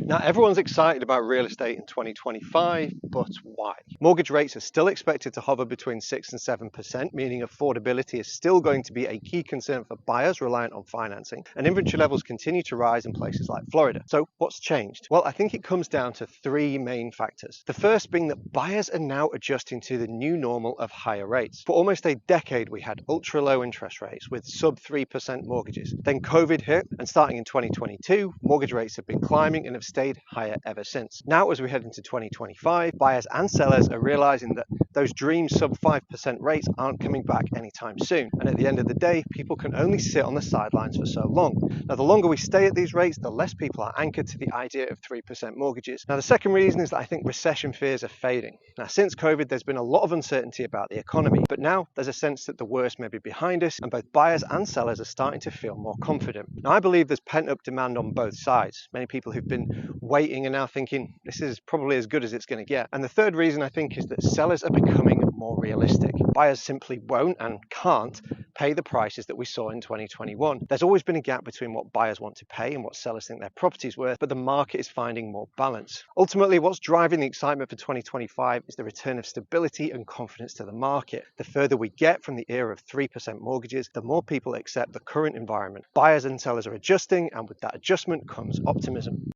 Now, everyone's excited about real estate in 2025, but why? Mortgage rates are still expected to hover between 6 and 7%, meaning affordability is still going to be a key concern for buyers reliant on financing, and inventory levels continue to rise in places like Florida. So what's changed? Well, I think it comes down to three main factors. The first being that buyers are now adjusting to the new normal of higher rates. For almost a decade, we had ultra low interest rates with sub 3% mortgages. Then COVID hit, and starting in 2022, mortgage rates have been climbing and have stayed higher ever since. Now, as we head into 2025, buyers and sellers are realizing that those dream sub 5% rates aren't coming back anytime soon. And at the end of the day, people can only sit on the sidelines for so long. Now, the longer we stay at these rates, the less people are anchored to the idea of 3% mortgages. Now, the second reason is that I think recession fears are fading. Now, since COVID, there's been a lot of uncertainty about the economy, but now there's a sense that the worst may be behind us, and both buyers and sellers are starting to feel more confident. Now, I believe there's pent-up demand on both sides. Many people who've been waiting are now thinking this is probably as good as it's going to get. And the third reason I think is that sellers are becoming more realistic. Buyers simply won't and can't pay the prices that we saw in 2021. There's always been a gap between what buyers want to pay and what sellers think their property's worth, but the market is finding more balance. Ultimately, what's driving the excitement for 2025 is the return of stability and confidence to the market. The further we get from the era of 3% mortgages, the more people accept the current environment. Buyers and sellers are adjusting, and with that adjustment comes optimism.